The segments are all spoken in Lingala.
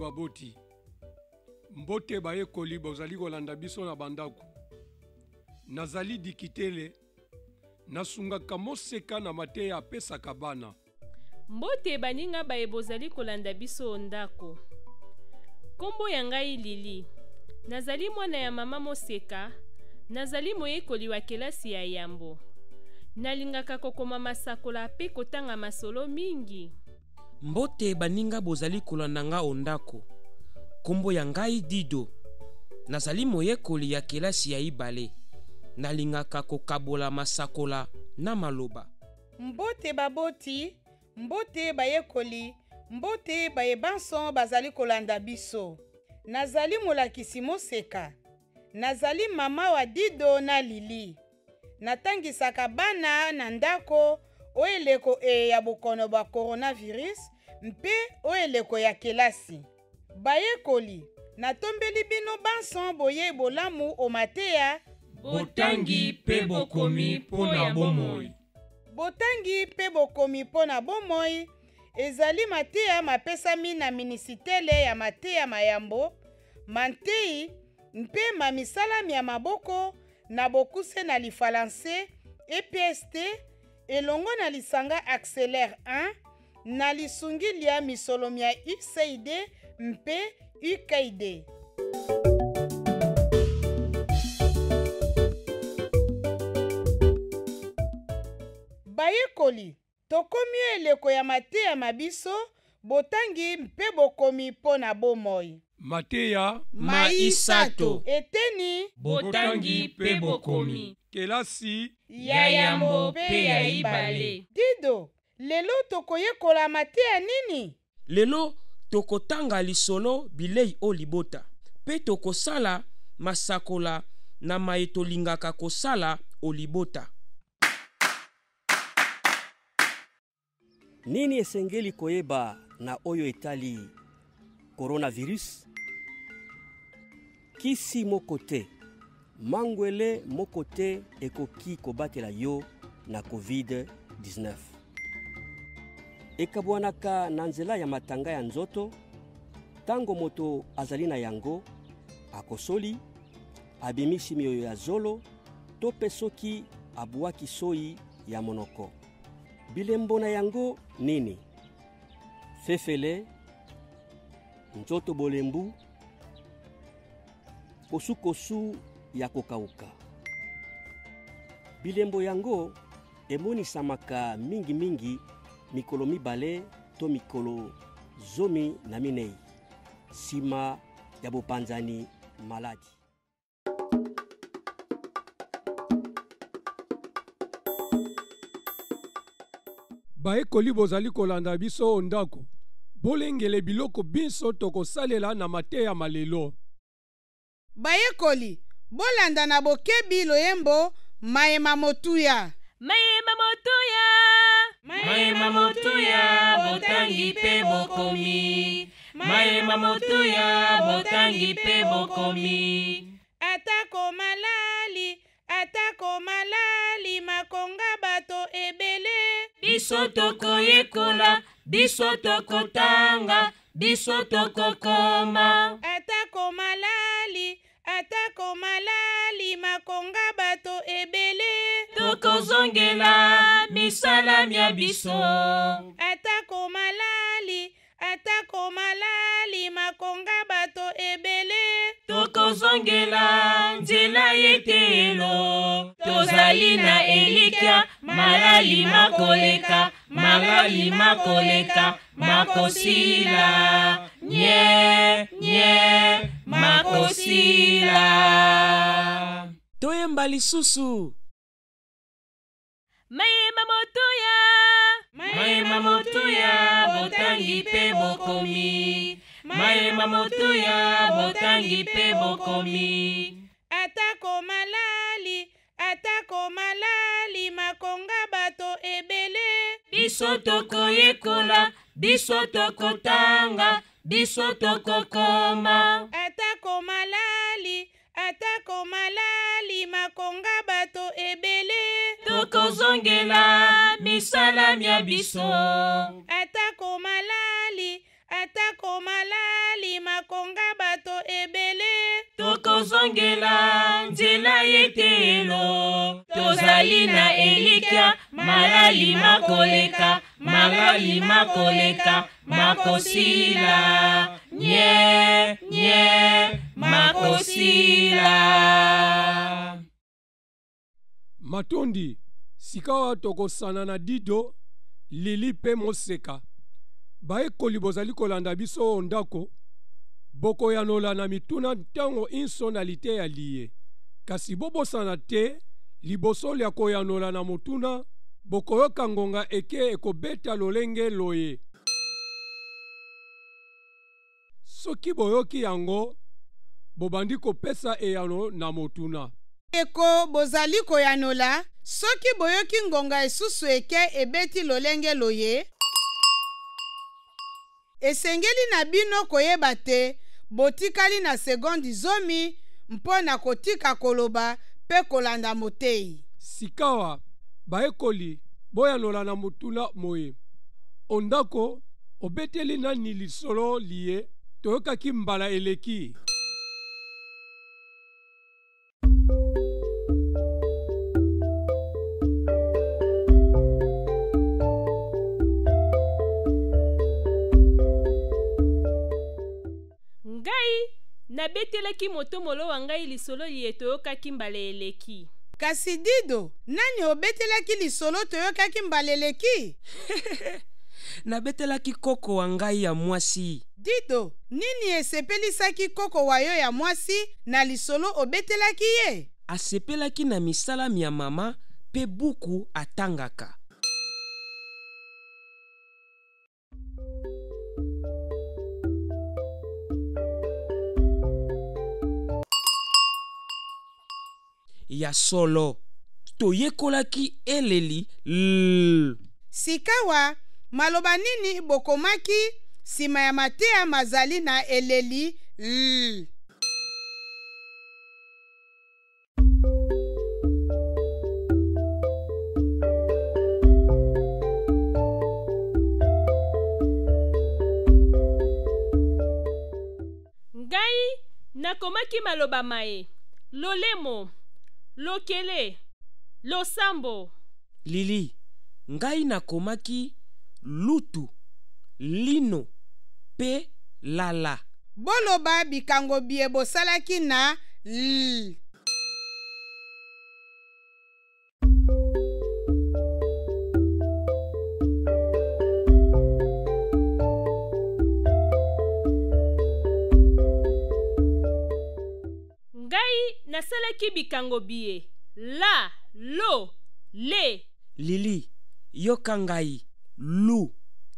baboti. Mbote baye koli bozali kolanda biso na bandako. Nazali dikitele. Nasungaka moseka na mateya apesaka bana. Mbote baninga baye bozali kolanda biso ndako. Kombo ya ngai Lili. Nazali mwana ya mama moseka. Nazali moyekoli wa kelasi ya yambo. Nalingaka kokoma masakola pe kotanga masolo mingi. Mbote baninga bozali kolanda nga ondako. Kombo ya ngai Dido. Nazali moyekoli ya kelasi ya ibale. Nalingaka kokabola masakola na maloba. Mbote baboti, mbote bayekoli, mbote bayebanson bazali kolanda biso. Nazali molakisi moseka. Nazali mama wa Dido na Lili. Natangisaka bana na ndako oeleko ya bokono ba coronavirus mpe oeleko ya kelasi. Bayekoli, natombeli bino banson boye bolamu o mateya. Botangi pe bokomi pona bomoi. Botangi pe bokomi pona bomoi. Ezali mateya mapesami na minisitele ya mateya mayambo. Mantei mpe mamisalami ya maboko na bokuse na lifalanse EPST elongo na lisanga accélère 1 na lisungili ya misolomi ya UCID mpe UKID. Bayekoli, tokomi eleko ya mateya mabiso, botangi mpe bokomi pona bomoi. Mateya Maisato. Eteni Botangi pe bokomi. kelasi Ya yambo pe ya ibale. Dido, lelo tokoyekola mateya nini? Lelo tokotanga lisolo bilei o libota. Pe tokosala masakola na maetolingaka kosala o libota. Nini esengeli koyeba na oyo etali coronavirus? Kisi mokote, mangwele mokote ekoki kobatela yo na COVID-19. Ekabwanaka na nzela ya matanga ya nzoto, tango moto azali na yango, akosoli, abimisi mioyo ya zolo, to pe soki abwaki soi ya monoko. Bilembo na yango nini? Fefele, nzoto bolembu, kosu ya kokauka. Bilembo yango emonisamaka mingi mikolo mibale to mikolo zomi na minei. Sima ya bopanzani maladi. Bayekoli bozali kolanda biso ondako. Bolengele biloko biso tokosalela na mateya malelo. Bayekoli, bolanda na bokebi loyembo mayema motuya. Mayema motuya. Mayema motuya, botangi pe bokomi. Mayema motuya, botangi pe bokomi. Atako malali, makonga bato ebele. Biso tokoyekola, biso tokotanga, biso tokokoma. Atako malali, makonga bato ebele. Tokozongela misala mia biso. Atako malali, makonga bato ebele. Tokozongela nzela yetelo. Tozali na elikya, malali makoleka, malali makoleka, makosila. Nye, makosila. Toyemba lisusu. Mayema motuya. Mayema motuya, botangi pe bokomi. Mayema motuya, botangi pe bokomi. Atako malali, makonga bato ebele. Biso tokoyekola, biso tokotanga, biso tokokoma. Atako malali, makonga bato ebele. Tokozongela misala mia biso. Atako malali, atako malali makonga bato ebele. Tokozongela nzela yetelo. Tozali na elikya malali makoleka. Malali makoleka makosila. Nye makosila. Matondi sikawa tokosana na dido lili pe moseka. Baekoli bozali kolanda biso ndako bokoyanola na mituna ntango insonalite ya liye. Kasi bobosana te liboso lya koyanola na motuna bokoyoka ngonga eke ekobeta lolenge loye. Soki boyoki yango bobandi kopesa eyano na motuna. Eko bozali koyanola soki boyoki ngonga esusu eke ebeti lolenge loye. Esengeli na bino koyeba te botikali na sekondi 10 mpo na kotika koloba pe kolanda motei. Sikawa baekoli boyanola na motuna moye. Ondako obeteli nani lisolo liye toyokaki mbala eleki. Nabetelaki moto molo wa ngai lisolo liye toyokaki mbala eleki. Kasi dido, nani obetelaki lisolo toyokaki mbala eleki? Nabetelaki koko wa ngai ya mwasi. Dido, nini esepelisaki koko wayo ya mwasi na lisolo obetelaki ye? Asepelaki na misalami ya mama pe buku atangaka. Ya solo toyekolaki eleli Sikawa maloba nini bokomaki sima ya mateya mazali na eleli Ngai nakomaki maloba mae lolemo lokele losambo. Lili, ngai nakomaki lutu lino pe lala. Boloba bikango bie bosalaki na Ngai nasalaki bikango bie la, lo, le. Lili, yoka ngai lu,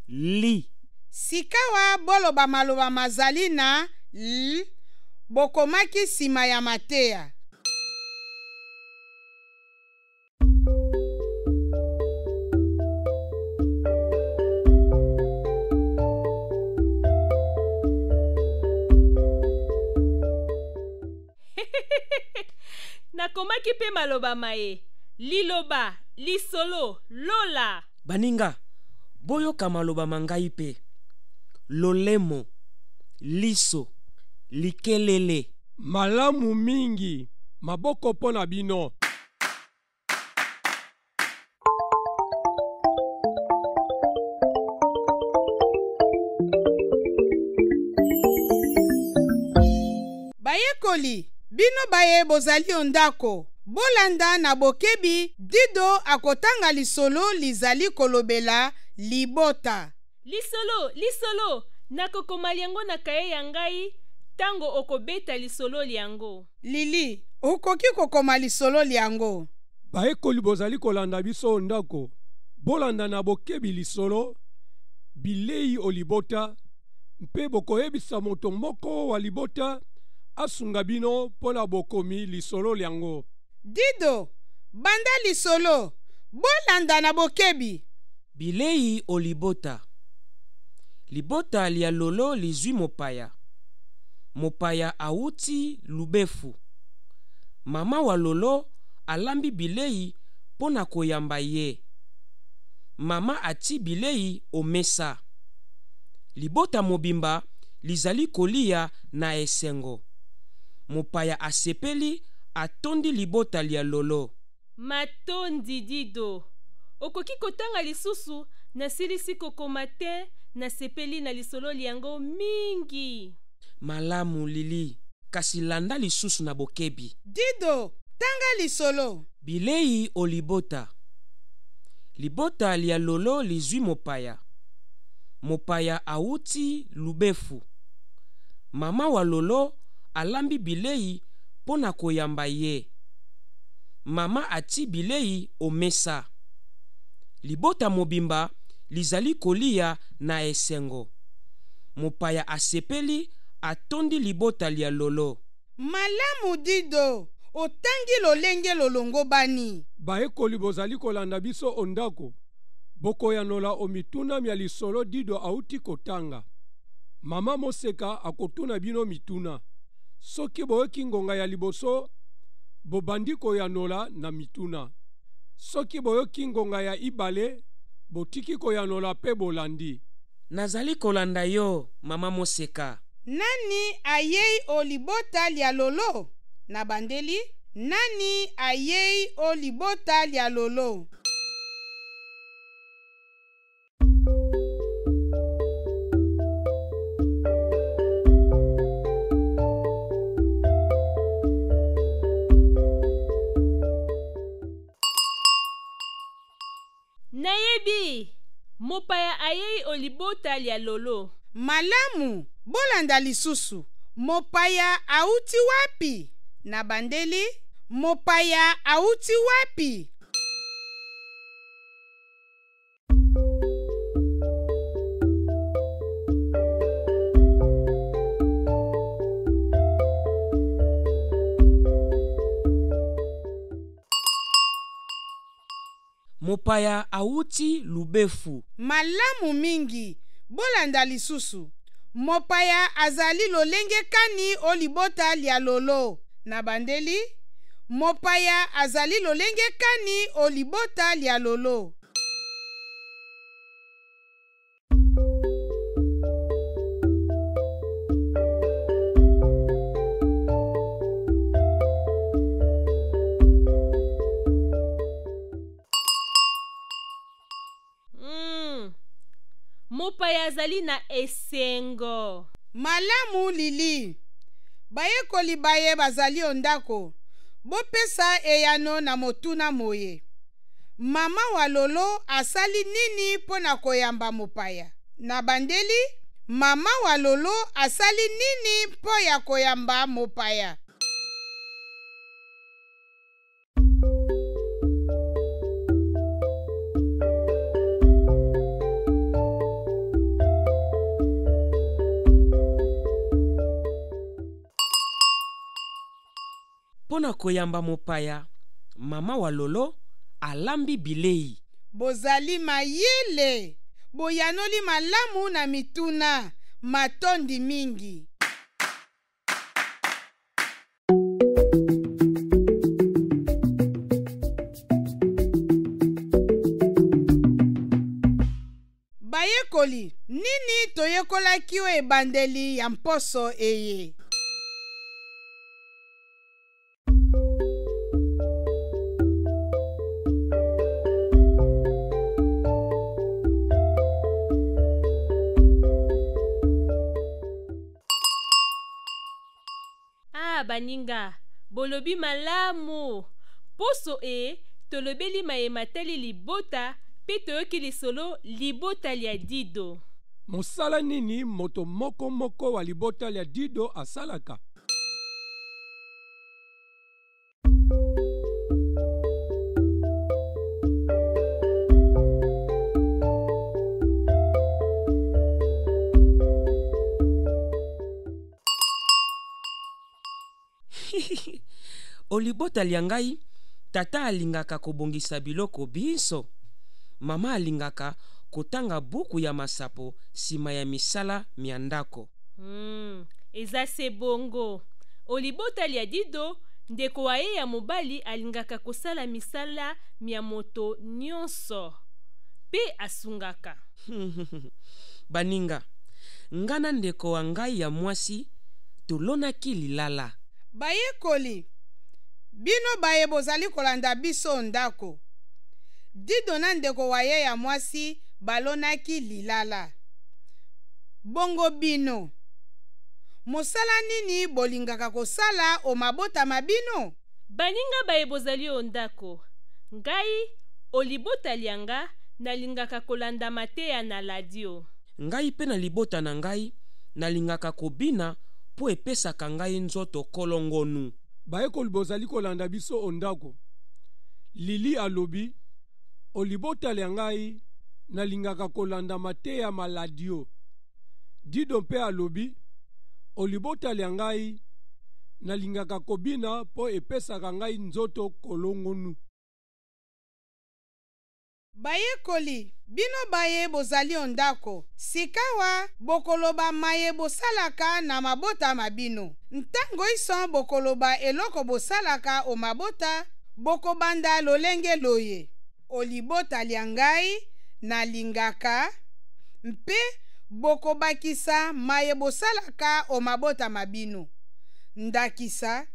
li. Sikawa boloba maloba mazali na bokomaki sima ya mateya. Nakomaki pe maloba mae liloba, lisolo, lola. Baninga, boyoka maloba mangai pe lolemo, liso, likelele. Malamu mingi, maboko pona bino. Bayekoli, bino baye bozali ondako. Bolanda na bokebi dido akotanga lisolo lizali kolobela libota. Lisolo, lisolo, nakokoma liango na kaye ya ngai tango okobeta lisolo liango. Lili, okoki kokoma lisolo liango. Baekoli bozali kolanda biso ndako. Bolanda na bokebi lisolo bilei olibota mpe bokoyebisa moto moko wa libota asunga bino pona bokomi lisolo liango. Dido, banda lisolo, bolanda na bokebi. Bilei olibota. Libota lia lolo lizwi mopaya. Mopaya auti lubefu. Mama wa lolo alambi bilei pona koyamba ye. Mama ati bilei omesa. libota mobimba lizali kolia na esengo. Mopaya asepeli atondi libota lia lolo. Matondi dido. Okoki kotanga lisusu nasilisi kokoma te nasepeli na lisolo liango mingi. Malamu Lili, kasi landa lisusu na bokebi. Dido, tanga lisolo. Bilei o libota. Libota lia lolo lizwi mopaya. Mopaya auti lubefu. Mama wa lolo alambi bilei pona koyamba ye. Mama ati bilei o mesa. Libota mobimba lizali kolia na esengo. Mopaya asepeli atondi libota lia lolo. Malamu Dido, otangi lolenge lolongo bani. Baekoli bozali kolanda biso ondako. Bokoyanola omituna mia lisolo Dido auti kotanga. Mama Moseka akotuna bino mituna. Soki boyoki ngonga ya liboso, bobandi koyanola na mituna. Soki boyoki ngonga ya ibale, botiki koyanola pe bolandi. Nazali kolanda yo, Mama Moseka. Nani ayei o libota lia lolo? Na bandeli, nani ayei o libota lia lolo? Nayebi, mopaya ayei o libota lia lolo. Malamu, bolanda lisusu. Mopaya auti wapi? Na bandeli, mopaya auti wapi? Mopaya auti lubefu. Malamu mingi, bolanda lisusu. Mopaya azali lolenge kani o libota lia lolo. Na bandeli, mopaya azali lolenge kani o libota lia lolo. Mopaya azali na esengo. Malamu Lili, bayekoli baye bazali ondako. Bopesa eyano na motuna moye. Mama wa lolo asali nini pona koyamba mopaya? Na bandeli, mama wa lolo asali nini po ya koyamba mopaya? Pona koyamba mopaya, mama wa lolo alambi bilei. Bozali mayele, boyanoli malamu na mituna, matondi mingi. Bayekoli, nini toyekolaki o ebandeli ya mposo eye? Baninga, bolobi malamu. Poso tolobeli mayematali libota, pe toyoki lisolo libota lia Dido. Mosala nini moto moko moko wa libota lia Dido asalaka? Olibota liangai, tata alingaka kobongisa biloko biso. Mama alingaka kotanga buku ya masapo sima ya misala miandako. Eza se bongo. Olibota lia Dido, ndeko wa ye ya mobali alingaka kosala misala mia moto nyonso. Pe asungaka. Baninga, nga na ndeko wa ngai ya mwasi tolonaki lilala. Bayekoli, bino baye bozali kolanda biso ndako. Dido na ndeko wa ye ya mwasi balonaki lilala. Bongo bino, mosala nini bolingaka kosala o mabota mabino? Baninga baye bozali o ndako. Ngai o libota lianga nalingaka kolanda mateya na ladio. Ngai pe na libota na ngai nalingaka kobina po epesaka ngai nzoto kolongonu. Bayekoli bozali kolanda biso o ndako. Lili alobi, o libota lia ngai nalingaka kolanda mateya maladio. Dido mpe alobi, o libota lia ngai nalingaka kobina po epesaka ngai nzoto kolongonu. Bayekoli, bino baye bozali o ndako. Sikawa bokoloba maye bosalaka na mabota mabino. Ntango iso bokoloba eloko bosalaka o mabota, bokobanda lolenge loye. O libota lia ngai nalingaka mpe bokobakisa maye bosalaka o mabota mabino. Ndakisa,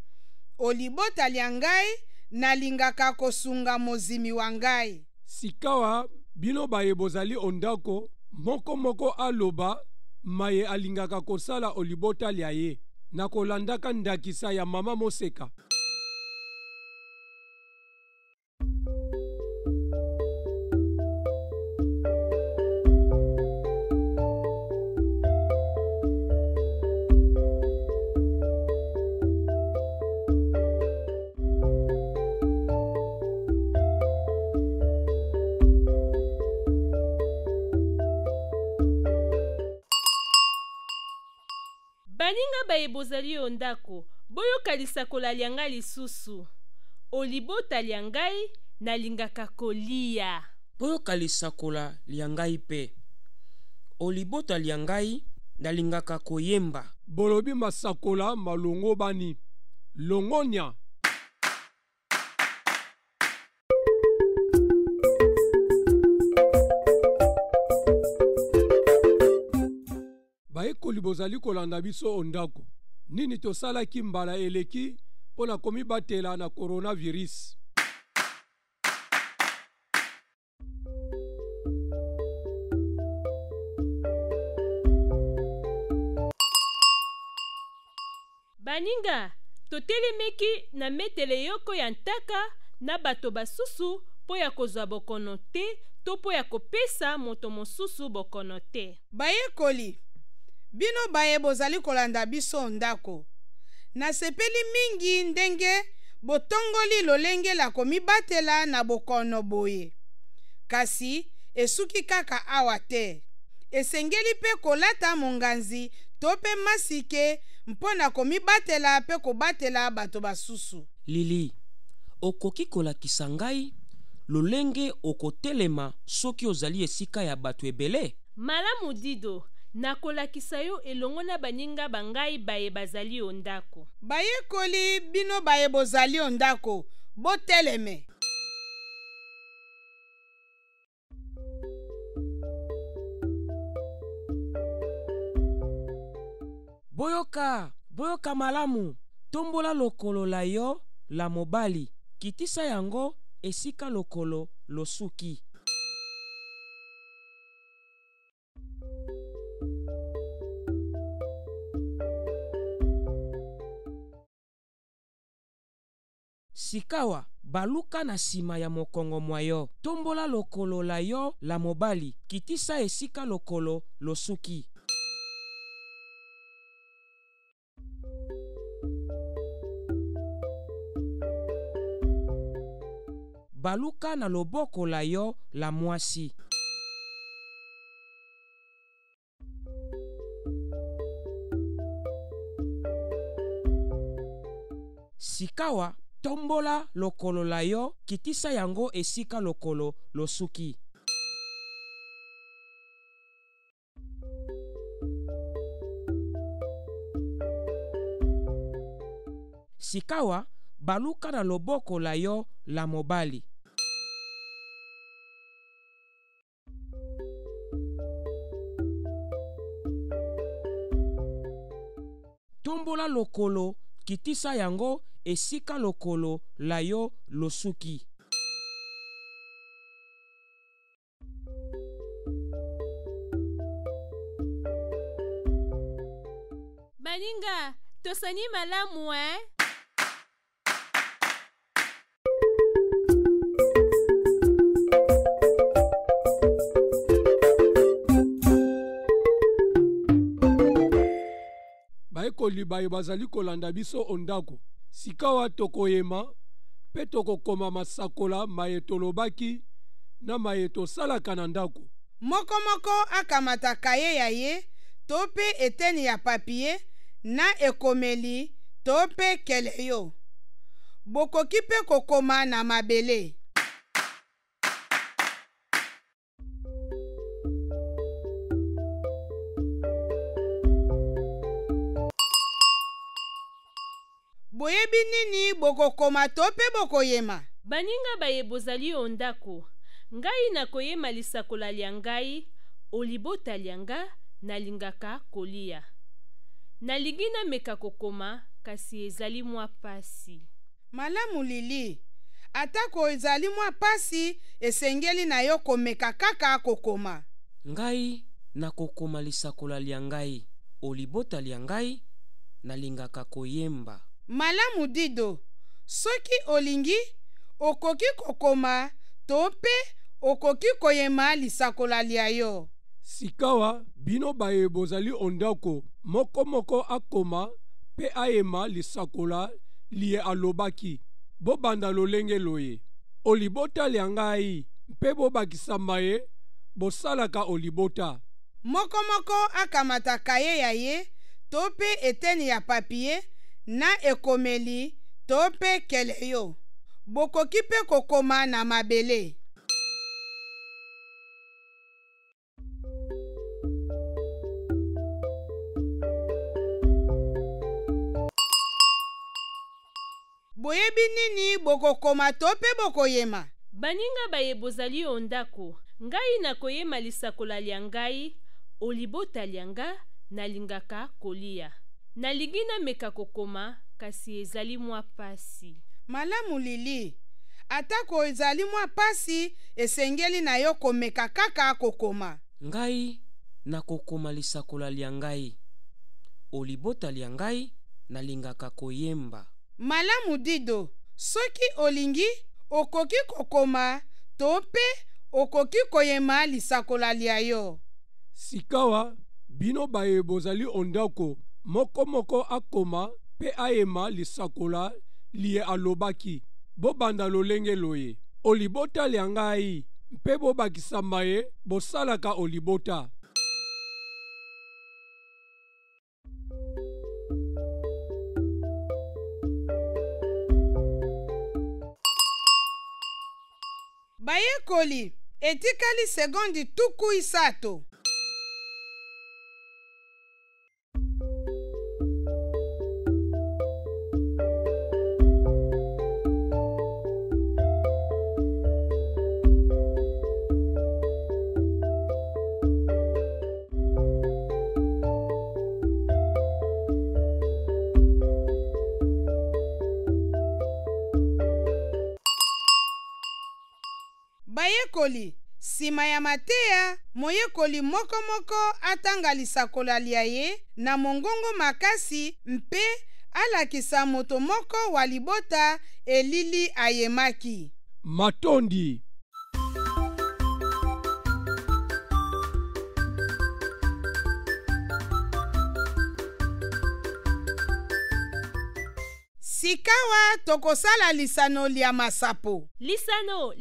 o libota lia ngai nalingaka kosunga mozimi wa ngai. Sikawa bino baye bozali o ndako, moko aloba maye alingaka kosala o libota lia ye, na kolandaka ndakisa ya mama moseka. Baninga baye bozali o ndako, boyokalisa kolalia ngai lisusu. O libota lia ngai nalingaka kolia. Boyokalisa kolalia ngai pe. O libota lia ngai nalingaka koyemba. Bolobi masakola malongo bani. Longonya. Bayekoli bozali kolanda biso o ndako. Nini tosalaki mbala eleki pona komibatela na coronavirus. Baninga, totelemeki na metele yoko ya ntaka na bato basusu po ya kozwa bokono te to po ya kopesa moto mosusu bokono te. Bayekoli, bino baye bozali kolanda biso ndako. Nasepeli mingi ndenge botongoli lolenge la komibatela na bokono boye. Kasi esuki kaka awa te. Esengeli pe kolata monganzi to pe masike mpona komibatela pe kobatela bato basusu. Lili, okoki kolakisa ngai lolenge okotelema soki ozali esika ya bato ebele? Malamu Dido, nakolakisa yo elongo na baninga bangai baye bazali o ndako. Bayekoli, bino baye bozali o ndako, boteleme. Boyoka malamu. Tombola lokolo la yo la mobali. Kitisa yango esika lokolo losuki. Sikawa baluka na sima ya mokongo mwa yo. Tombola lokolo la yo la mobali. Kitisa esika lokolo losuki. Baluka na loboko la yo la mwasi. Sikawa tombola lokolo la yo, kitisa yango esika lokolo losuki. Sikawa baluka na loboko la yo la mobali. tobola lokolo kitisa yango esika lokolo la yo losuki. Baninga, tosani malamu Baekoli baye bazali kolanda biso ondako. Sikawa tokoyema, pe tokokoma masakola mayeto lobaki na mayeto salaka na ndako. Mokomoko akamata kaye ya ye, to pe eteni ya papie, na ekomeli, to pe kele yo. Bokoki pe kokoma na mabele. Boyebi nini bokokoma to pe bokoyema? Baninga baye bozali ondako. Ngai nakoyema lisakola lia ngai, olibota lianga nalingaka kolia. Nalingi nameka kokoma kasi ezali mwa pasi. Malamu Lili, atako ezali mwa pasi esengeli na yo komeka kaka kokoma. Ngai nakokoma lisakola lia ngai, olibota lia ngai nalingaka koyemba. Malamu Dido, soki olingi okoki kokoma to pe okoki koyema lisakola lia yo. Sikawa bino baye bozali ondako, moko akoma pe ayema lisakola lie alobaki. Bobanda lolenge loye. Olibota lia ngai, pe bobakisa maye, bosalaka olibota. Mokomoko akamata kaye ya ye, to pe eteni ya papie, na ekomeli, to pe kele yo. Bokoki pe kokoma na mabele. Boyebi nini bokokoma to pe bokoyema? Baninga baye bozali ondako. Ngai nakoyema lisakola lia ngai, olibota lianga nalingaka kolia. Nalingi nameka kokoma kasi ezali mwa pasi. Malamu Lili, atako ezali mwa pasi esengeli na yo komeka kaka kokoma. Ngai nakokoma lisakola lia ngai, olibota lia ngai nalingaka koyemba. Malamu Dido, soki olingi okoki kokoma to pe okoki koyema lisakola lia yo. Sikawa bino baye bozali ondako, moko akoma pe ayema lisakola lie alobaki. Bobanda lolenge loye. Olibota lia ngai, pe bobakisa maye, bosalaka olibota. Bayekoli, etikali segondi tuku isato. Bayekoli, sima ya mateya, moyekoli moko atanga lisakola lia ye na mongongo makasi mpe alakisa moto moko wa libota elili ayemaki. Matondi. Sikawa tokosala lisano lia masapo. Lisano,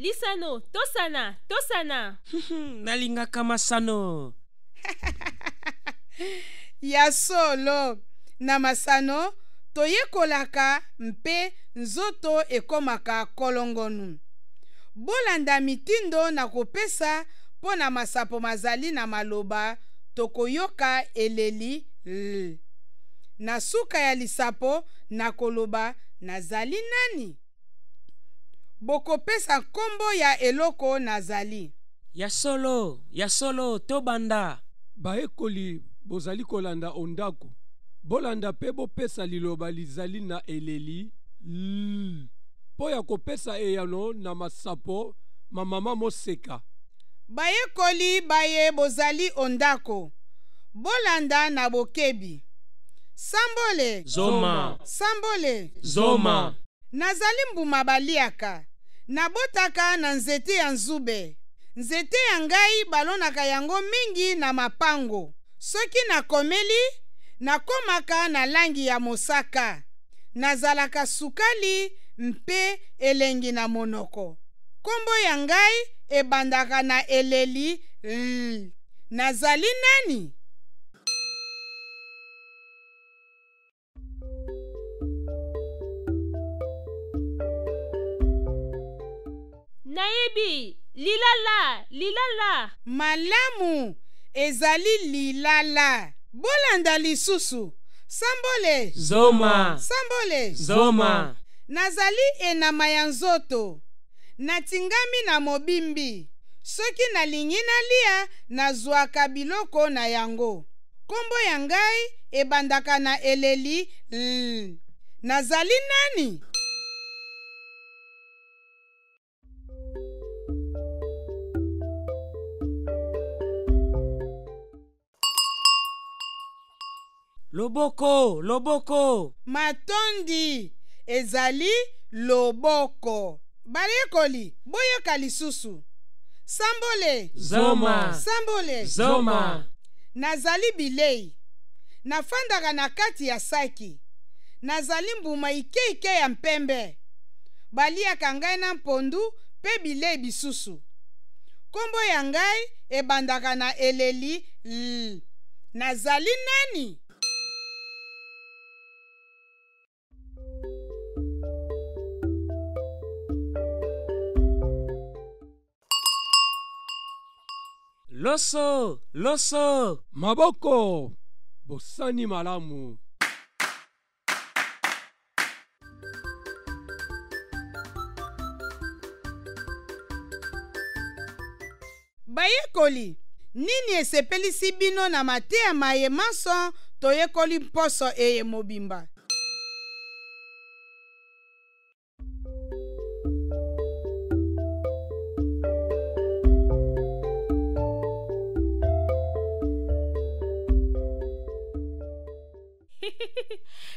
tosana. Nalingaka masano. Ya solo, na masano toyekolaka mpe nzoto ekomaka kolongonu. Bolanda mitindo na kopesa po na masapo mazali na maloba tokoyoka eleli l. Na suka ya lisapo na koloba nazali nani? Bokopesa kombo ya eloko nazali. Ya solo, tobanda. Baekoli bozali kolanda ondako. bolanda mpe bopesa liloba lizali na eleli mpo ya kopesa eyano na masapo mamama moseka. Bayekoli baye bozali ondako, bolanda na bokebi. Sambole Zoma. Sambole Zoma. nazali mbuma baliaka, nabotaka na nzete ya nzube. Nzete ya ngai balonaka yango mingi na mapango. Soki nakomeli, nakomaka na langi ya mosaka. Nazalaka sukali mpe elengi na monoko. Kombo ya ngai ebandaka na eleli nazali nani? Nayebi, lilala, lilala. Malamu, ezali lilala. Bolanda lisusu. Sambole Zoma. Sambole Zoma. nazali enama ya nzoto, natingami na mobimbi. Soki nalingi nalia, nazwaka biloko na yango. Kombo ya ngai ebandaka na eleli nazali nani? Loboko, loboko. Matondi, ezali loboko. Bayekoli, boyoka lisusu. Sambole Zoma. Sambole Zoma. nazali bilei, nafandaka na kati ya saki. Nazali mbuma ike ya mpembe, baliaka ngai na mpondu pe bilei bisusu. Kombo ya ngai ebandaka na eleli nazali nani? Loso, loso. Maboko, bosani malamu. Bayekoli, nini esepelisi bino na mateya maye maso toyekoli mposo eye mobimba?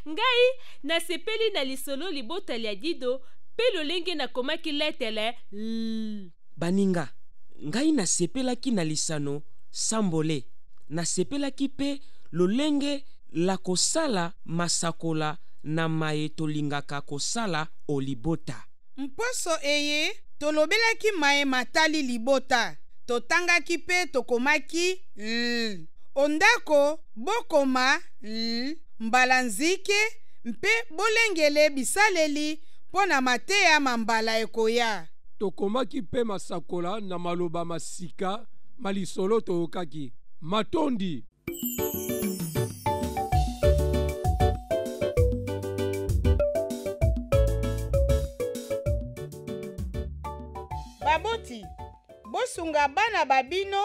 Ngai nasepeli na lisolo libotali ya dido pe lolenge nakomaki letele Baninga, ngai nasepelaki na lisano sambole. Nasepelaki pe lolenge la kosala masakola na maye tolingaka kosala olibota. Mposo eye tolobelaki maye matali libota, totangaki pe tokomaki ondako bokoma mbala nzike mpe bolengele bisaleli mpo na mateya mambala ekoya. Tokomaki pe masakola na maloba masika malisolo toyokaki. Matondi. Baboti, bosunga bana babino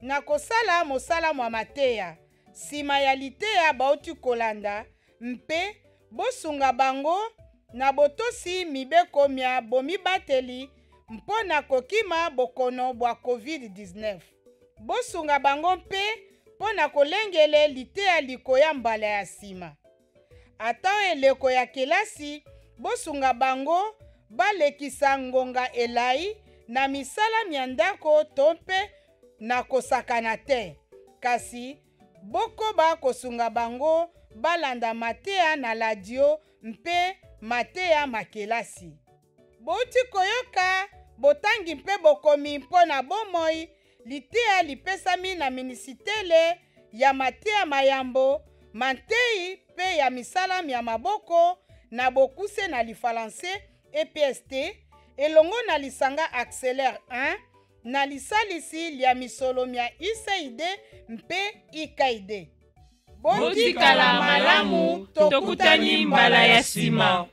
na kosala mosala mwa mateya. Sima ya liteya bauti kolanda mpe bosunga bango na botosi mibeko mia bomibateli mpo na kokima bokono bwa COVID-19. Bosunga bango mpe mpo na kolengele liteya likoya mbala ya sima. Ata eleko ya kelasi, bosunga bango balekisa ngonga elai na misala mia ndako to mpe na kosakana te. Kasi bokoba kosunga bango balanda mateya na ladio mpe mateya makelasi. Bouti koyoka botangi mpe bokomi mpo na bomoi liteya lipesami na minisitele ya mateya mayambo, matei pe ya misala ya maboko na bokuse na lifalanse EPST elongo na lisanga accélère 1 na lisalisi lia misolo mia ICID mpe IKID. Botikala malamu tokutani mbala ya sima.